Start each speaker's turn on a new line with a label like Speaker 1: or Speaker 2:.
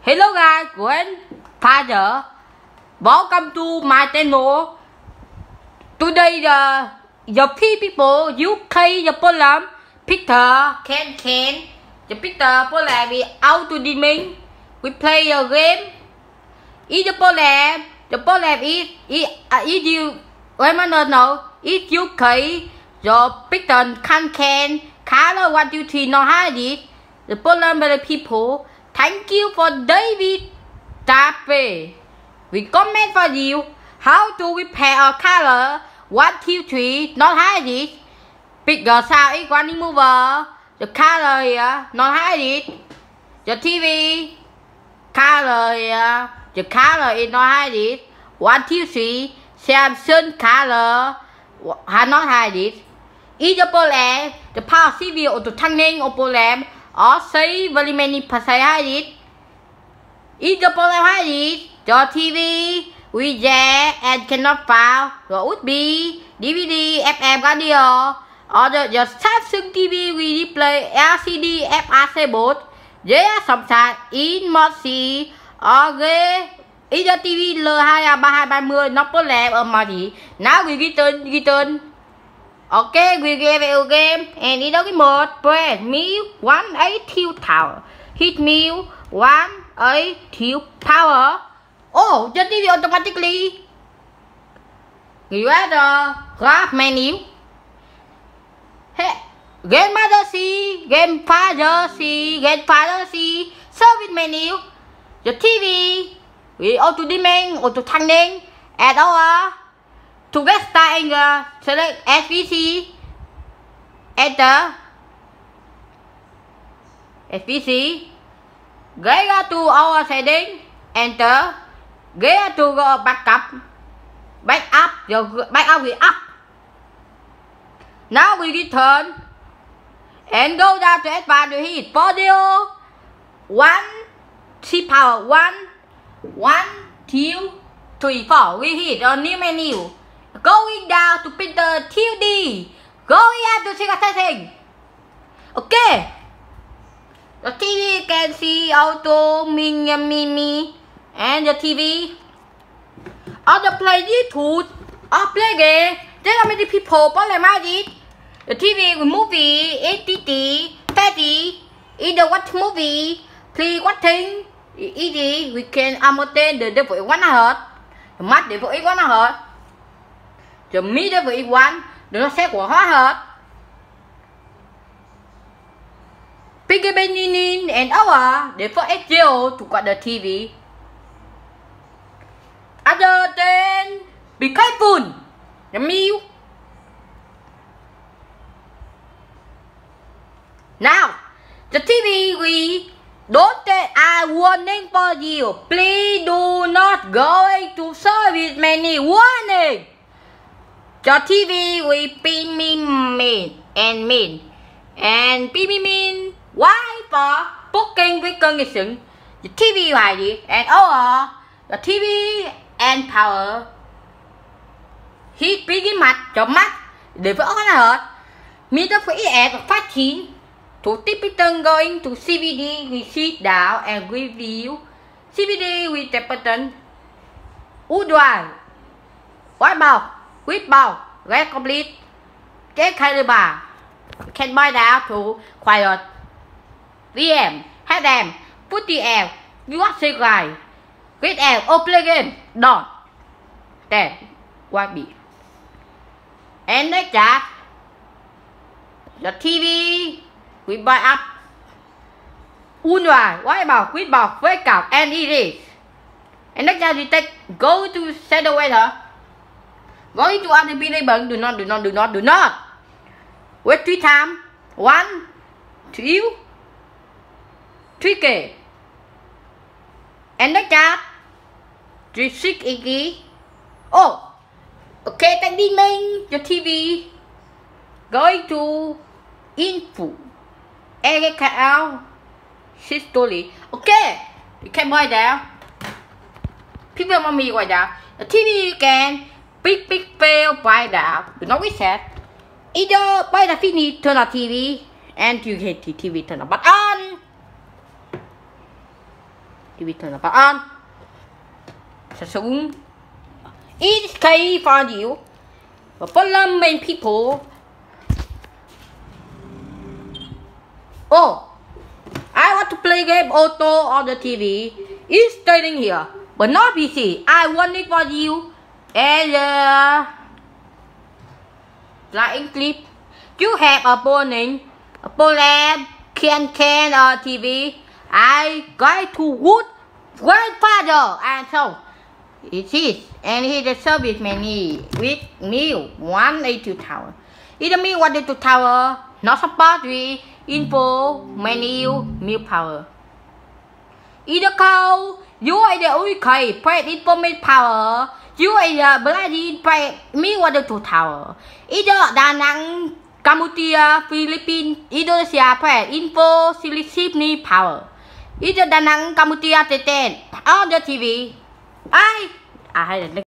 Speaker 1: Hello guys, grandfather. Welcome to my channel. Today the people UK the problem Peter can the Peter problem we out to demon. We play a game. Is the problem is you no is UK the Peter can color 1 2 3 no hide it. The problem by the people. Thank you for David Tape. We comment for you how to repair a color 1 2 3 not hide it. Pick the sound is one remover. The color here not hide it. The TV color here. The color is not hide it. 1 2 3 Samsung color not hide it. Is the problem the power CV or the turning of problem or say very many percent hide it. Is the problem hide it? The TV we there and cannot found. What would be DVD, FM radio or the Samsung TV we display LCD FRC board. There are sometimes in Mossy or gay. Is the TV L23230 not problem or Mossy. Now we return. Okay, we give it a game and it doesn't mode. Press me 182 tower. Hit me 182 power. Oh, the TV automatically. You have the graph menu. Hey, game mother C, game father C, service menu. The TV we auto dimming, auto turning, add our. To get started, select SVC, enter, SVC, get to our setting, enter, get to go backup will up. Now we return, and go down to advanced, we hit audio, 1, C power, 1, 2, 3, 4, we hit on new menu. Going down to printer 2D. Going up to single setting. Okay. The TV can see auto mini and the TV. On the play YouTube or play game. There are many people problem it. The TV with movie 80, 30. Either watch movie, play watching. Easy. We can amortize the devil 1 Hz. The math devil 1 Hz. The middle vị 1 nó sẽ của hóa hợp. Pick a beginning and hour để for SGO to got the TV. Other than be careful. The meal. Now the TV we don't take a warning for you. Please do not go to service menu warning. The TV we pin mean and pin mean why for booking with condition. The TV hide and over the TV and power. Hit pin mặt cho mắt để vỡ nó hết. Meter for it phát triển. To typical going to CVD we sit down and review. CVD we tap button. Drive. White box. With bow, red complete, get caliber, can buy down to quiet, VM, have them, put the L, you want say guy, with L, open again, done, then, what be? And like that, the TV, we buy up, Unwise, white box, with box, wake up, and it is. And like that, you take, go to shadow weather. Going to other button, do not. Wait 3 times. 1, 2, 3K. And like that. 3, 6 again. Oh, okay, take the main, the TV. Going to info. And get out. History. Okay, you can buy there. People want me right there. The TV you can. Big fail by that. Do not reset. Either by the finish turn on TV and you hit the TV turn on button. TV turn up on. Soon, it's K for you. But for the main people. Oh, I want to play game auto on the TV. It's staying here, but not PC. I want it for you. And like in clip, you have a bowling, a bowling, can TV. I go to wood grandfather and so it is, and he's a service menu with meal 182 tower. Either me 182 tower, not support with info menu meal power. Either call you are the okay press information power. You are the bloody press me 182 tower. Either Đà Nẵng, Cambodia, Philippines, Indonesia press info Sydney power. Either Đà Nẵng, Cambodia, on the TV. I